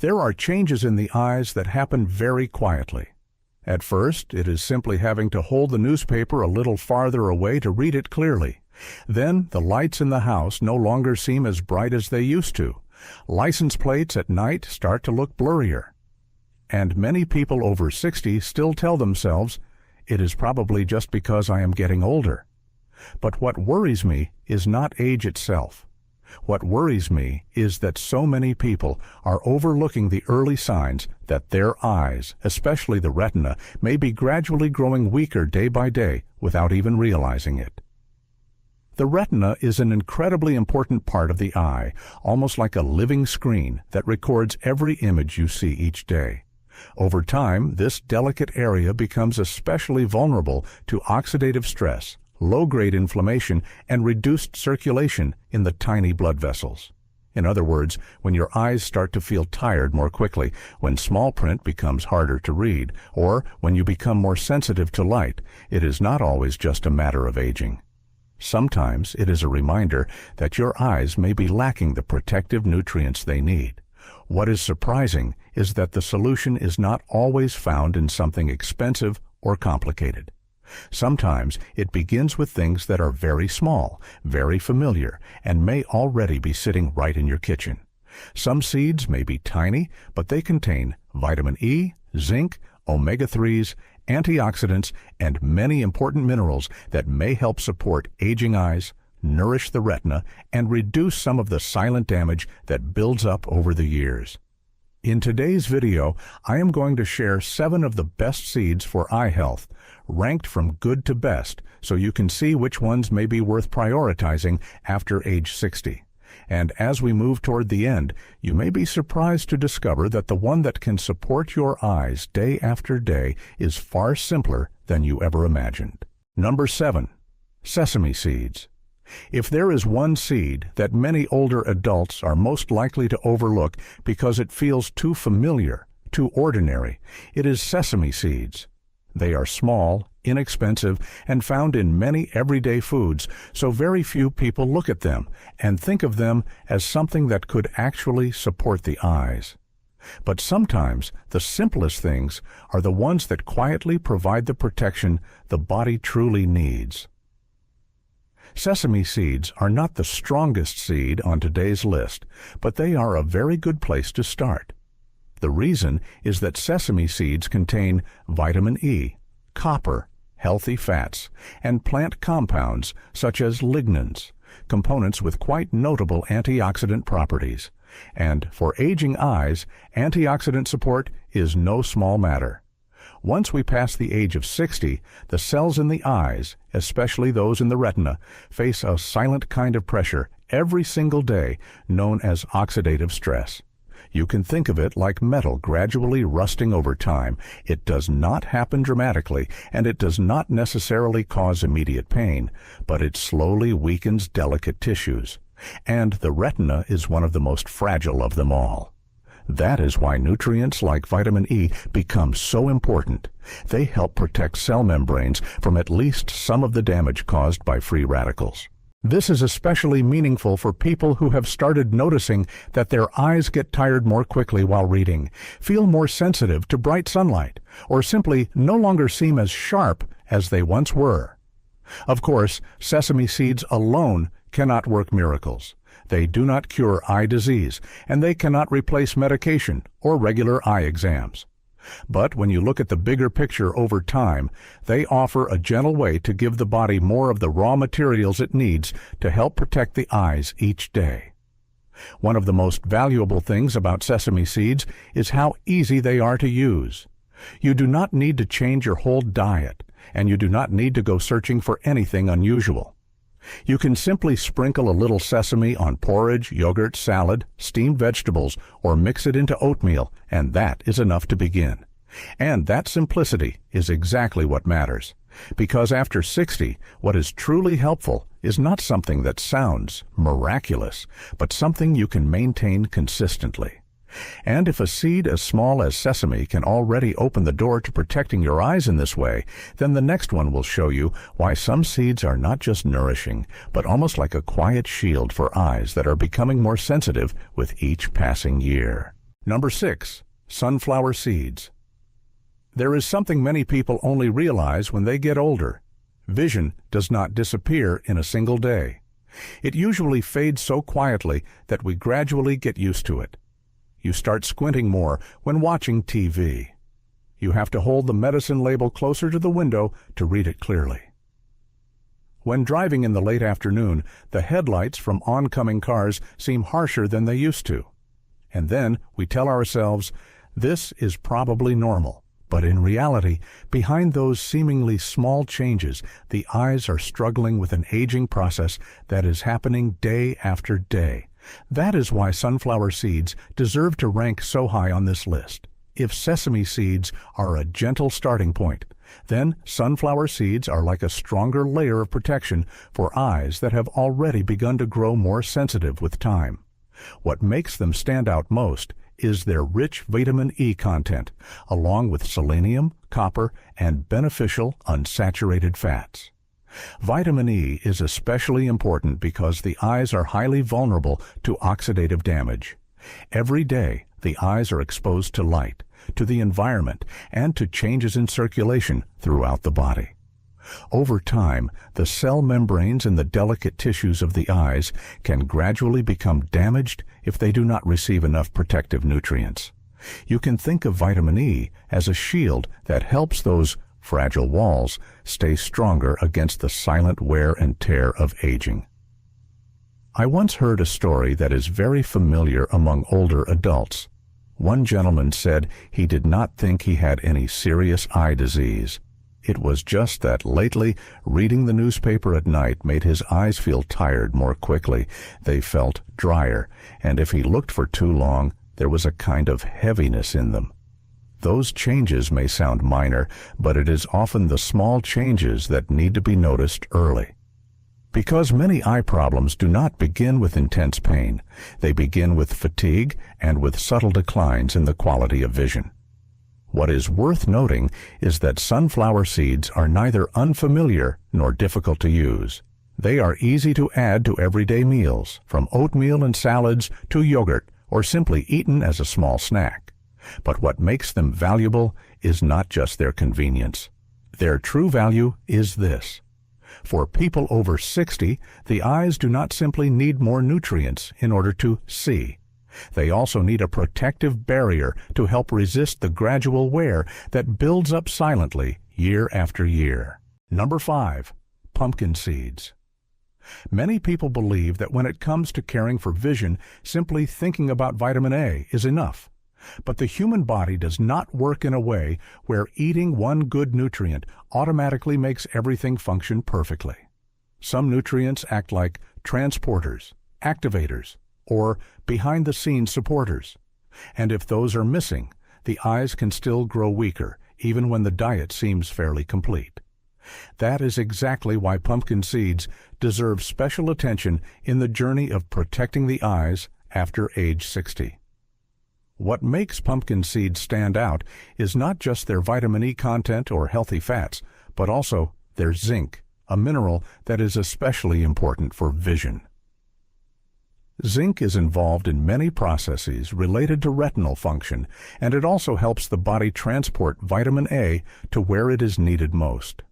There are changes in the eyes that happen very quietly. At first, it is simply having to hold the newspaper a little farther away to read it clearly. Then, the lights in the house no longer seem as bright as they used to. License plates at night start to look blurrier. And many people over 60 still tell themselves, "It is probably just because I am getting older." But what worries me is not age itself. What worries me is that so many people are overlooking the early signs that their eyes, especially the retina, may be gradually growing weaker day by day without even realizing it. The retina is an incredibly important part of the eye, almost like a living screen that records every image you see each day. Over time, this delicate area becomes especially vulnerable to oxidative stress, low-grade inflammation, and reduced circulation in the tiny blood vessels. In other words, when your eyes start to feel tired more quickly, when small print becomes harder to read, or when you become more sensitive to light, it is not always just a matter of aging. Sometimes it is a reminder that your eyes may be lacking the protective nutrients they need. What is surprising is that the solution is not always found in something expensive or complicated. Sometimes it begins with things that are very small, very familiar, and may already be sitting right in your kitchen. Some seeds may be tiny, but they contain vitamin E, zinc, omega-3s, antioxidants, and many important minerals that may help support aging eyes, nourish the retina, and reduce some of the silent damage that builds up over the years. In today's video, I am going to share 7 of the best seeds for eye health, ranked from good to best, so you can see which ones may be worth prioritizing after age 60. And as we move toward the end, you may be surprised to discover that the one that can support your eyes day after day is far simpler than you ever imagined. Number 7. Sesame seeds. If there is one seed that many older adults are most likely to overlook because it feels too familiar, too ordinary, it is sesame seeds. They are small, inexpensive, and found in many everyday foods, so very few people look at them and think of them as something that could actually support the eyes. But sometimes the simplest things are the ones that quietly provide the protection the body truly needs. Sesame seeds are not the strongest seed on today's list, but they are a very good place to start. The reason is that sesame seeds contain vitamin E, copper, healthy fats, and plant compounds such as lignans, components with quite notable antioxidant properties. And for aging eyes, antioxidant support is no small matter. Once we pass the age of 60, the cells in the eyes, especially those in the retina, face a silent kind of pressure every single day known as oxidative stress. You can think of it like metal gradually rusting over time. It does not happen dramatically, and it does not necessarily cause immediate pain, but it slowly weakens delicate tissues. And the retina is one of the most fragile of them all. That is why nutrients like vitamin E become so important. They help protect cell membranes from at least some of the damage caused by free radicals. This is especially meaningful for people who have started noticing that their eyes get tired more quickly while reading, feel more sensitive to bright sunlight, or simply no longer seem as sharp as they once were. Of course, sesame seeds alone cannot work miracles. They do not cure eye disease, and they cannot replace medication or regular eye exams. But when you look at the bigger picture over time, they offer a gentle way to give the body more of the raw materials it needs to help protect the eyes each day. One of the most valuable things about sesame seeds is how easy they are to use. You do not need to change your whole diet, and you do not need to go searching for anything unusual. You can simply sprinkle a little sesame on porridge, yogurt, salad, steamed vegetables, or mix it into oatmeal, and that is enough to begin. And that simplicity is exactly what matters. Because after 60, what is truly helpful is not something that sounds miraculous, but something you can maintain consistently. And if a seed as small as sesame can already open the door to protecting your eyes in this way, then the next one will show you why some seeds are not just nourishing, but almost like a quiet shield for eyes that are becoming more sensitive with each passing year. Number 6. Sunflower seeds. There is something many people only realize when they get older. Vision does not disappear in a single day. It usually fades so quietly that we gradually get used to it. You start squinting more when watching TV. You have to hold the medicine label closer to the window to read it clearly. When driving in the late afternoon, the headlights from oncoming cars seem harsher than they used to. And then we tell ourselves, this is probably normal. But in reality, behind those seemingly small changes, the eyes are struggling with an aging process that is happening day after day. That is why sunflower seeds deserve to rank so high on this list. If sesame seeds are a gentle starting point, then sunflower seeds are like a stronger layer of protection for eyes that have already begun to grow more sensitive with time. What makes them stand out most is their rich vitamin E content, along with selenium, copper, and beneficial unsaturated fats. Vitamin E is especially important because the eyes are highly vulnerable to oxidative damage. Every day, the eyes are exposed to light, to the environment, and to changes in circulation throughout the body. Over time, the cell membranes in the delicate tissues of the eyes can gradually become damaged if they do not receive enough protective nutrients. You can think of vitamin E as a shield that helps those fragile walls stay stronger against the silent wear and tear of aging. I once heard a story that is very familiar among older adults. One gentleman said he did not think he had any serious eye disease. It was just that lately, reading the newspaper at night made his eyes feel tired more quickly. They felt drier, and if he looked for too long, there was a kind of heaviness in them. Those changes may sound minor, but it is often the small changes that need to be noticed early. Because many eye problems do not begin with intense pain, they begin with fatigue and with subtle declines in the quality of vision. What is worth noting is that sunflower seeds are neither unfamiliar nor difficult to use. They are easy to add to everyday meals, from oatmeal and salads to yogurt, or simply eaten as a small snack. But what makes them valuable is not just their convenience. Their true value is this. For people over 60, the eyes do not simply need more nutrients in order to see. They also need a protective barrier to help resist the gradual wear that builds up silently year after year. Number 5. Pumpkin seeds. Many people believe that when it comes to caring for vision, simply thinking about vitamin A is enough. But the human body does not work in a way where eating one good nutrient automatically makes everything function perfectly. Some nutrients act like transporters, activators, or behind-the-scenes supporters. And if those are missing, the eyes can still grow weaker, even when the diet seems fairly complete. That is exactly why pumpkin seeds deserve special attention in the journey of protecting the eyes after age 60. What makes pumpkin seeds stand out is not just their vitamin E content or healthy fats, but also their zinc, a mineral that is especially important for vision. Zinc is involved in many processes related to retinal function, and it also helps the body transport vitamin A to where it is needed most.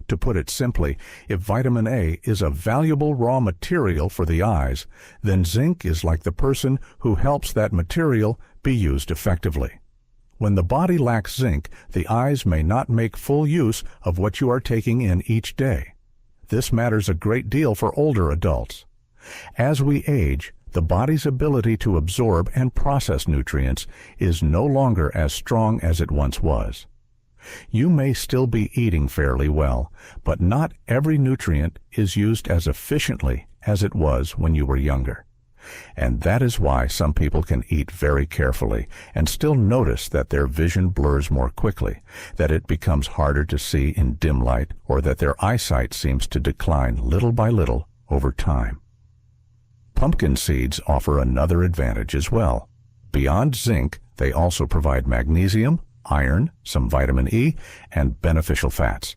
To put it simply, if vitamin A is a valuable raw material for the eyes, then zinc is like the person who helps that material be used effectively. When the body lacks zinc, the eyes may not make full use of what you are taking in each day. This matters a great deal for older adults. As we age, the body's ability to absorb and process nutrients is no longer as strong as it once was. You may still be eating fairly well, but not every nutrient is used as efficiently as it was when you were younger. And that is why some people can eat very carefully and still notice that their vision blurs more quickly, that it becomes harder to see in dim light, or that their eyesight seems to decline little by little over time. Pumpkin seeds offer another advantage as well. Beyond zinc, they also provide magnesium, iron, some vitamin E, and beneficial fats.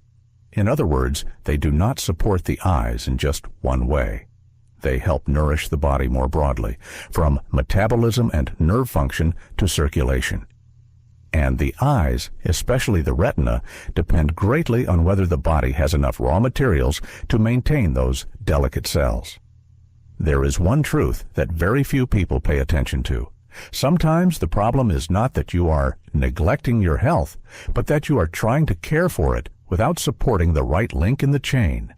In other words, they do not support the eyes in just one way. They help nourish the body more broadly, from metabolism and nerve function to circulation. And the eyes, especially the retina, depend greatly on whether the body has enough raw materials to maintain those delicate cells. There is one truth that very few people pay attention to. Sometimes the problem is not that you are neglecting your health, but that you are trying to care for it without supporting the right link in the chain.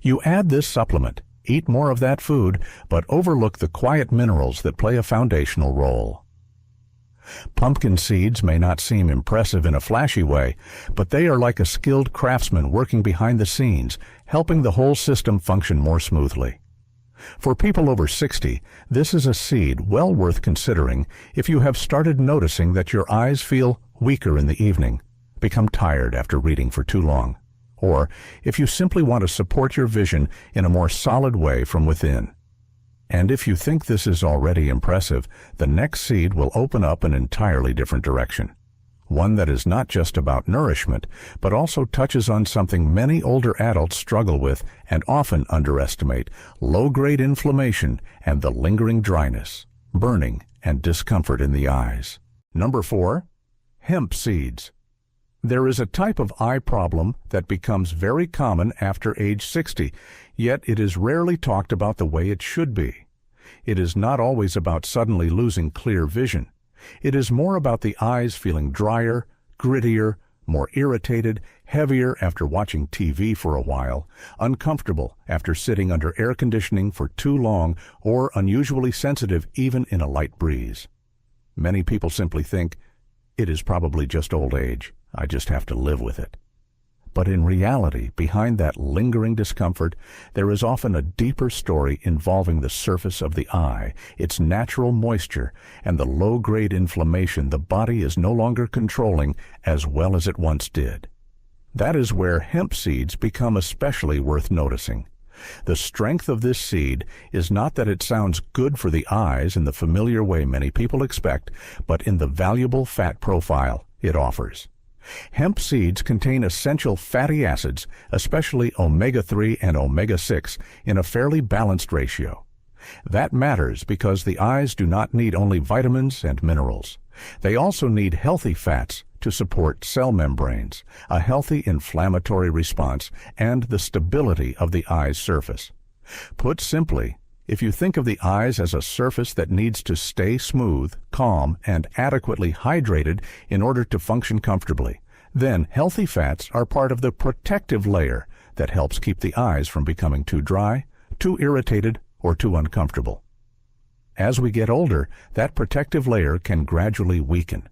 You add this supplement, eat more of that food, but overlook the quiet minerals that play a foundational role. Pumpkin seeds may not seem impressive in a flashy way, but they are like a skilled craftsman working behind the scenes, helping the whole system function more smoothly. For people over 60, this is a seed well worth considering if you have started noticing that your eyes feel weaker in the evening, become tired after reading for too long, or if you simply want to support your vision in a more solid way from within. And if you think this is already impressive, the next seed will open up an entirely different direction. One that is not just about nourishment, but also touches on something many older adults struggle with and often underestimate: low-grade inflammation and the lingering dryness, burning, and discomfort in the eyes. Number 4. Hemp seeds. There is a type of eye problem that becomes very common after age 60, yet it is rarely talked about the way it should be. It is not always about suddenly losing clear vision. It is more about the eyes feeling drier, grittier, more irritated, heavier after watching TV for a while, uncomfortable after sitting under air conditioning for too long, or unusually sensitive even in a light breeze. Many people simply think, it is probably just old age. I just have to live with it. But in reality, behind that lingering discomfort, there is often a deeper story involving the surface of the eye, its natural moisture, and the low-grade inflammation the body is no longer controlling as well as it once did. That is where hemp seeds become especially worth noticing. The strength of this seed is not that it sounds good for the eyes in the familiar way many people expect, but in the valuable fat profile it offers. Hemp seeds contain essential fatty acids, especially omega-3 and omega-6, in a fairly balanced ratio. That matters because the eyes do not need only vitamins and minerals. They also need healthy fats to support cell membranes, a healthy inflammatory response, and the stability of the eye's surface. Put simply, if you think of the eyes as a surface that needs to stay smooth, calm, and adequately hydrated in order to function comfortably, then healthy fats are part of the protective layer that helps keep the eyes from becoming too dry, too irritated, or too uncomfortable. As we get older, that protective layer can gradually weaken.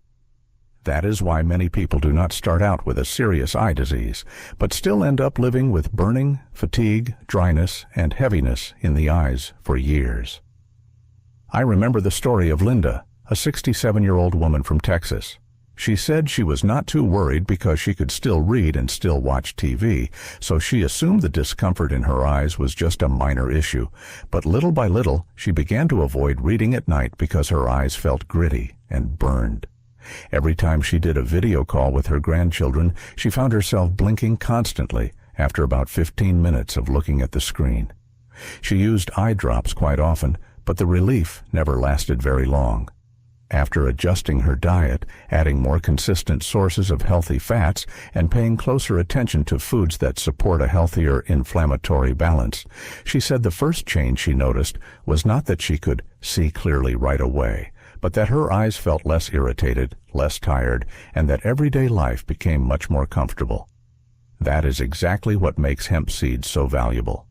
That is why many people do not start out with a serious eye disease, but still end up living with burning, fatigue, dryness, and heaviness in the eyes for years. I remember the story of Linda, a 67-year-old woman from Texas. She said she was not too worried because she could still read and still watch TV, so she assumed the discomfort in her eyes was just a minor issue. But little by little, she began to avoid reading at night because her eyes felt gritty and burned. Every time she did a video call with her grandchildren, she found herself blinking constantly after about 15 minutes of looking at the screen. She used eye drops quite often, but the relief never lasted very long. After adjusting her diet, adding more consistent sources of healthy fats, and paying closer attention to foods that support a healthier inflammatory balance, she said the first change she noticed was not that she could see clearly right away, but that her eyes felt less irritated, less tired, and that everyday life became much more comfortable. That is exactly what makes hemp seeds so valuable.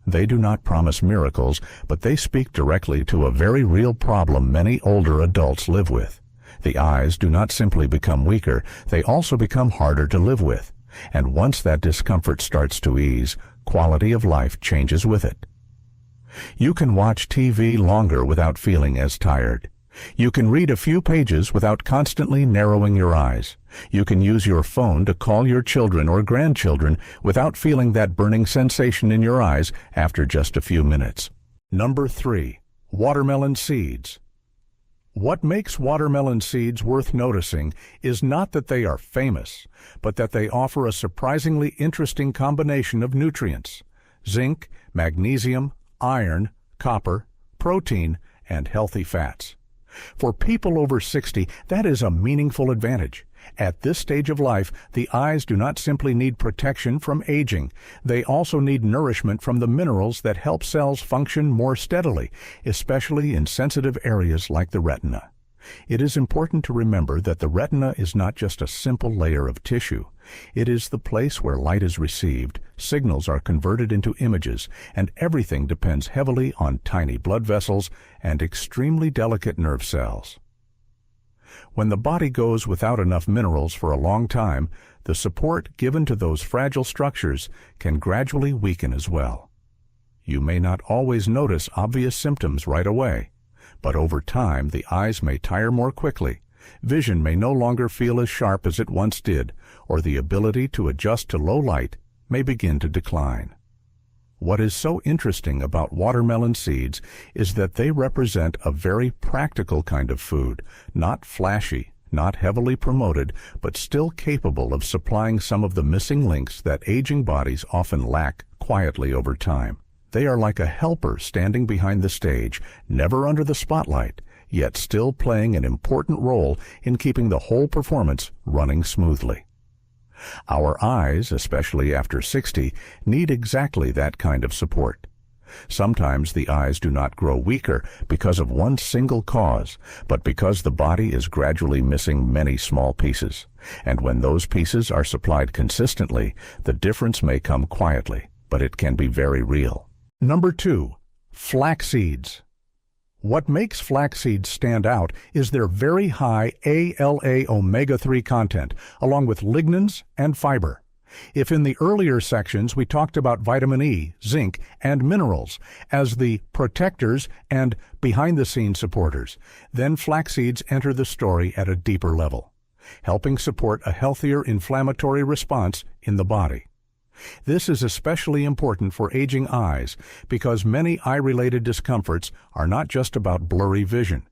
They do not promise miracles, but they speak directly to a very real problem many older adults live with. The eyes do not simply become weaker, they also become harder to live with. And once that discomfort starts to ease, quality of life changes with it. You can watch TV longer without feeling as tired. You can read a few pages without constantly narrowing your eyes. You can use your phone to call your children or grandchildren without feeling that burning sensation in your eyes after just a few minutes. Number 3. Watermelon seeds. What makes watermelon seeds worth noticing is not that they are famous, but that they offer a surprisingly interesting combination of nutrients: zinc, magnesium, iron, copper, protein, and healthy fats. For people over 60, that is a meaningful advantage. At this stage of life, the eyes do not simply need protection from aging. They also need nourishment from the minerals that help cells function more steadily, especially in sensitive areas like the retina. It is important to remember that the retina is not just a simple layer of tissue. It is the place where light is received, signals are converted into images, and everything depends heavily on tiny blood vessels and extremely delicate nerve cells. When the body goes without enough minerals for a long time, the support given to those fragile structures can gradually weaken as well. You may not always notice obvious symptoms right away, but over time the eyes may tire more quickly, vision may no longer feel as sharp as it once did, or the ability to adjust to low light may begin to decline. What is so interesting about watermelon seeds is that they represent a very practical kind of food, not flashy, not heavily promoted, but still capable of supplying some of the missing links that aging bodies often lack quietly over time. They are like a helper standing behind the stage, never under the spotlight, yet still playing an important role in keeping the whole performance running smoothly. Our eyes, especially after 60, need exactly that kind of support. Sometimes the eyes do not grow weaker because of one single cause, but because the body is gradually missing many small pieces. And when those pieces are supplied consistently, the difference may come quietly, but it can be very real. Number 2. Flax seeds. What makes flax seeds stand out is their very high ALA omega-3 content, along with lignans and fiber. If in the earlier sections we talked about vitamin E, zinc, and minerals as the protectors and behind-the-scenes supporters, then flax seeds enter the story at a deeper level, helping support a healthier inflammatory response in the body. This is especially important for aging eyes because many eye-related discomforts are not just about blurry vision.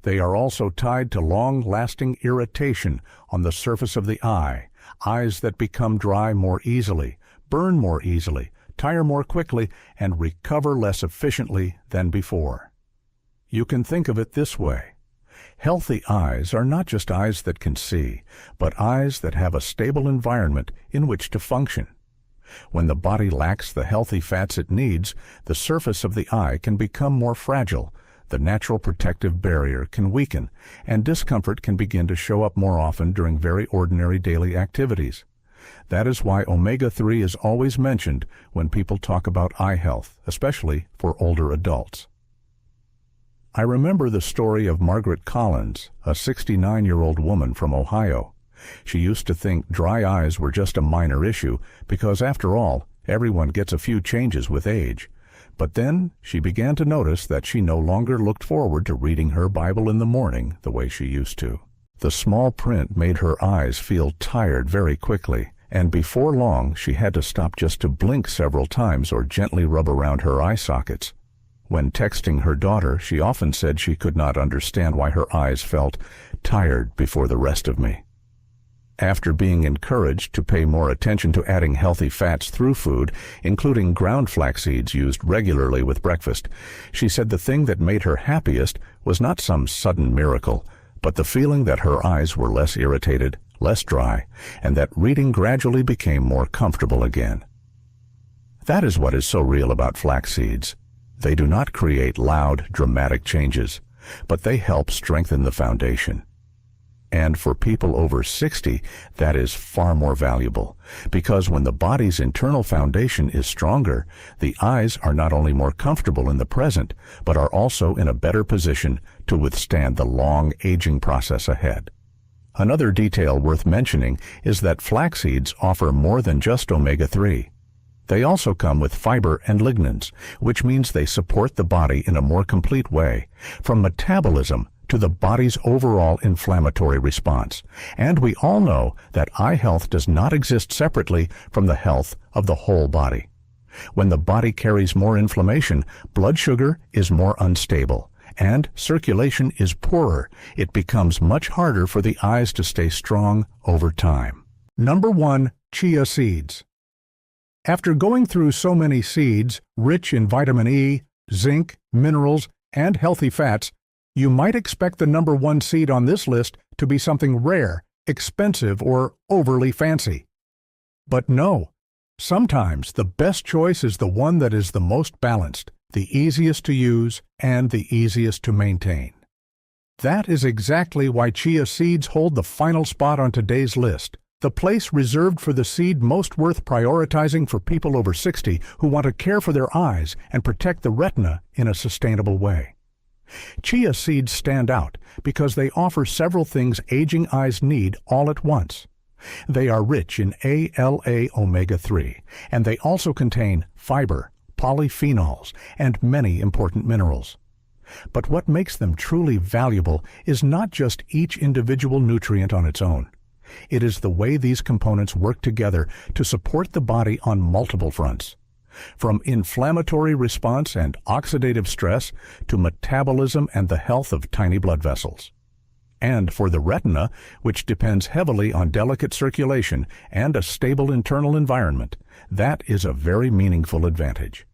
They are also tied to long-lasting irritation on the surface of the eye, eyes that become dry more easily, burn more easily, tire more quickly, and recover less efficiently than before. You can think of it this way. Healthy eyes are not just eyes that can see, but eyes that have a stable environment in which to function. When the body lacks the healthy fats it needs, the surface of the eye can become more fragile, the natural protective barrier can weaken, and discomfort can begin to show up more often during very ordinary daily activities. That is why omega-3 is always mentioned when people talk about eye health, especially for older adults. I remember the story of Margaret Collins, a 69-year-old woman from Ohio. She used to think dry eyes were just a minor issue because, after all, everyone gets a few changes with age. But then she began to notice that she no longer looked forward to reading her Bible in the morning the way she used to. The small print made her eyes feel tired very quickly, and before long she had to stop just to blink several times or gently rub around her eye sockets. When texting her daughter, she often said she could not understand why her eyes felt tired before the rest of me. After being encouraged to pay more attention to adding healthy fats through food, including ground flax seeds used regularly with breakfast, she said the thing that made her happiest was not some sudden miracle, but the feeling that her eyes were less irritated, less dry, and that reading gradually became more comfortable again. That is what is so real about flax seeds. They do not create loud, dramatic changes, but they help strengthen the foundation. And for people over 60, that is far more valuable, because when the body's internal foundation is stronger, the eyes are not only more comfortable in the present, but are also in a better position to withstand the long aging process ahead. Another detail worth mentioning is that flax seeds offer more than just omega-3. They also come with fiber and lignans, which means they support the body in a more complete way, from metabolism to the body's overall inflammatory response. And we all know that eye health does not exist separately from the health of the whole body. When the body carries more inflammation, blood sugar is more unstable, and circulation is poorer. It becomes much harder for the eyes to stay strong over time. Number 1. Chia seeds. After going through so many seeds, rich in vitamin E, zinc, minerals, and healthy fats, you might expect the number one seed on this list to be something rare, expensive, or overly fancy. But no, sometimes the best choice is the one that is the most balanced, the easiest to use, and the easiest to maintain. That is exactly why chia seeds hold the final spot on today's list, the place reserved for the seed most worth prioritizing for people over 60 who want to care for their eyes and protect the retina in a sustainable way. Chia seeds stand out because they offer several things aging eyes need all at once. They are rich in ALA omega-3, and they also contain fiber, polyphenols, and many important minerals. But what makes them truly valuable is not just each individual nutrient on its own. It is the way these components work together to support the body on multiple fronts. From inflammatory response and oxidative stress to metabolism and the health of tiny blood vessels. And for the retina, which depends heavily on delicate circulation and a stable internal environment, that is a very meaningful advantage.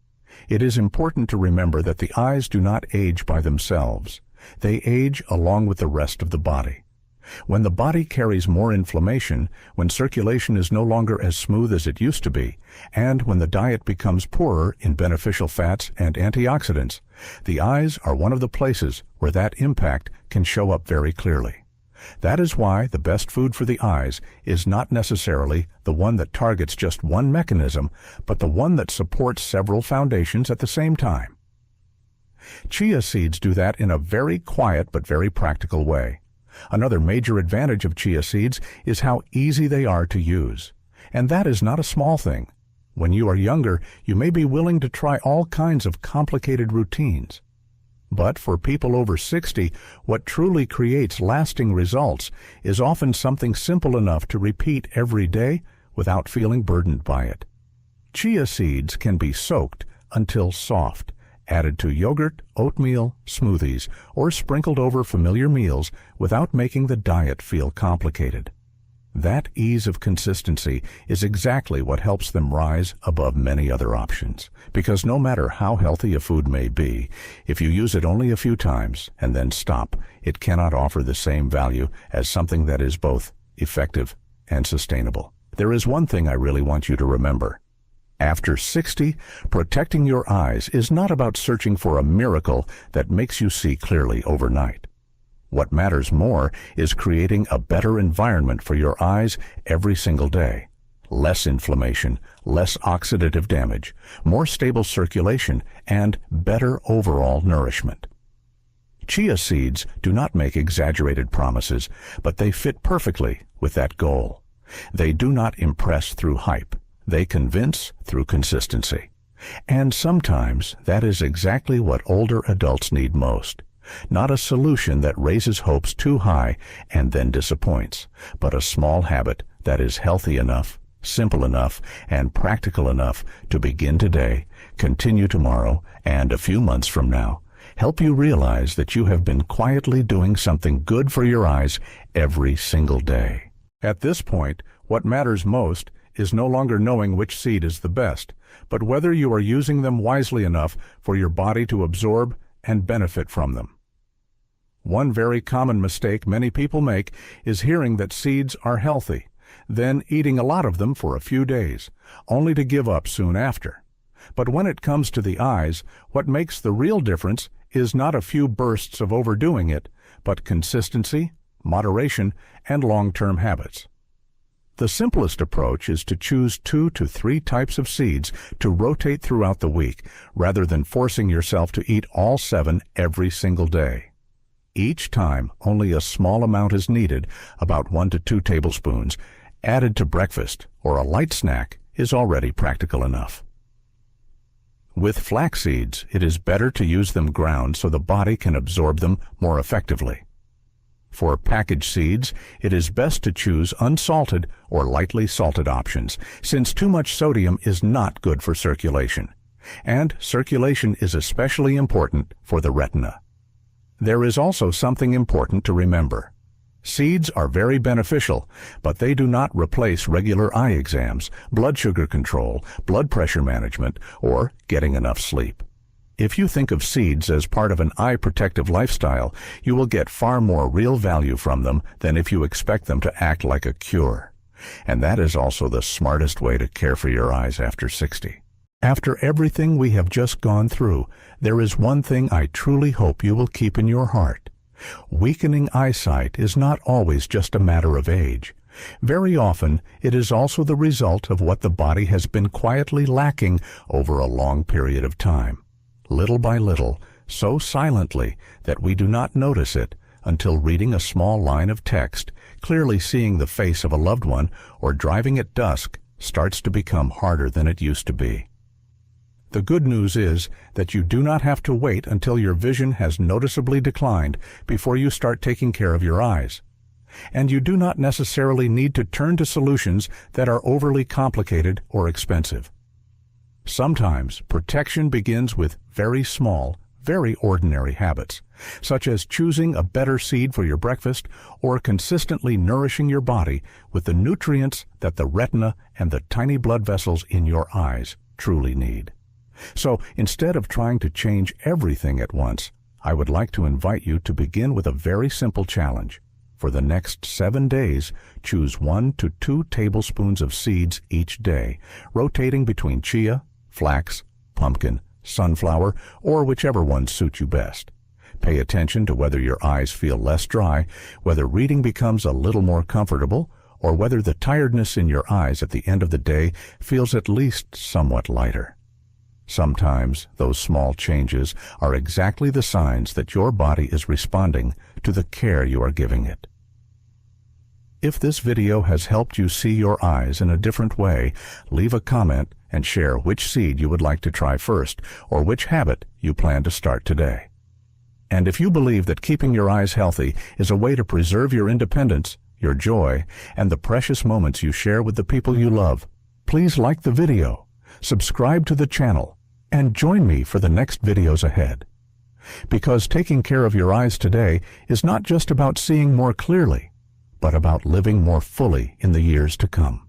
It is important to remember that the eyes do not age by themselves. They age along with the rest of the body. When the body carries more inflammation, when circulation is no longer as smooth as it used to be, and when the diet becomes poorer in beneficial fats and antioxidants, the eyes are one of the places where that impact can show up very clearly. That is why the best food for the eyes is not necessarily the one that targets just one mechanism, but the one that supports several foundations at the same time. Chia seeds do that in a very quiet but very practical way. Another major advantage of chia seeds is how easy they are to use. And that is not a small thing. When you are younger, you may be willing to try all kinds of complicated routines. But for people over 60, what truly creates lasting results is often something simple enough to repeat every day without feeling burdened by it. Chia seeds can be soaked until soft, added to yogurt, oatmeal, smoothies, or sprinkled over familiar meals without making the diet feel complicated. That ease of consistency is exactly what helps them rise above many other options, because no matter how healthy a food may be, if you use it only a few times and then stop, it cannot offer the same value as something that is both effective and sustainable. There is one thing I really want you to remember. After 60, protecting your eyes is not about searching for a miracle that makes you see clearly overnight. What matters more is creating a better environment for your eyes every single day. Less inflammation, less oxidative damage, more stable circulation, and better overall nourishment. Chia seeds do not make exaggerated promises, but they fit perfectly with that goal. They do not impress through hype. They convince through consistency. And sometimes that is exactly what older adults need most. Not a solution that raises hopes too high and then disappoints, but a small habit that is healthy enough, simple enough, and practical enough to begin today, continue tomorrow, and a few months from now, help you realize that you have been quietly doing something good for your eyes every single day. At this point, what matters most is no longer knowing which seed is the best, but whether you are using them wisely enough for your body to absorb and benefit from them. One very common mistake many people make is hearing that seeds are healthy, then eating a lot of them for a few days, only to give up soon after. But when it comes to the eyes, what makes the real difference is not a few bursts of overdoing it, but consistency, moderation, and long-term habits. The simplest approach is to choose 2 to 3 types of seeds to rotate throughout the week, rather than forcing yourself to eat all 7 every single day. Each time, only a small amount is needed, about 1 to 2 tablespoons, added to breakfast or a light snack is already practical enough. With flax seeds, it is better to use them ground so the body can absorb them more effectively. For packaged seeds, it is best to choose unsalted or lightly salted options, since too much sodium is not good for circulation. And circulation is especially important for the retina. There is also something important to remember. Seeds are very beneficial, but they do not replace regular eye exams, blood sugar control, blood pressure management, or getting enough sleep. If you think of seeds as part of an eye protective lifestyle, you will get far more real value from them than if you expect them to act like a cure. And that is also the smartest way to care for your eyes after 60. After everything we have just gone through, there is one thing I truly hope you will keep in your heart. Weakening eyesight is not always just a matter of age. Very often, it is also the result of what the body has been quietly lacking over a long period of time. Little by little, so silently that we do not notice it until reading a small line of text, clearly seeing the face of a loved one, or driving at dusk starts to become harder than it used to be. The good news is that you do not have to wait until your vision has noticeably declined before you start taking care of your eyes. And you do not necessarily need to turn to solutions that are overly complicated or expensive. Sometimes protection begins with very small, very ordinary habits, such as choosing a better seed for your breakfast or consistently nourishing your body with the nutrients that the retina and the tiny blood vessels in your eyes truly need. So instead of trying to change everything at once, I would like to invite you to begin with a very simple challenge. For the next 7 days, choose 1 to 2 tablespoons of seeds each day, rotating between chia, flax, pumpkin, sunflower, or whichever ones suit you best. Pay attention to whether your eyes feel less dry, whether reading becomes a little more comfortable, or whether the tiredness in your eyes at the end of the day feels at least somewhat lighter. Sometimes those small changes are exactly the signs that your body is responding to the care you are giving it. If this video has helped you see your eyes in a different way, leave a comment and share which seed you would like to try first or which habit you plan to start today. And if you believe that keeping your eyes healthy is a way to preserve your independence, your joy, and the precious moments you share with the people you love, please like the video, subscribe to the channel, and join me for the next videos ahead. Because taking care of your eyes today is not just about seeing more clearly, but about living more fully in the years to come.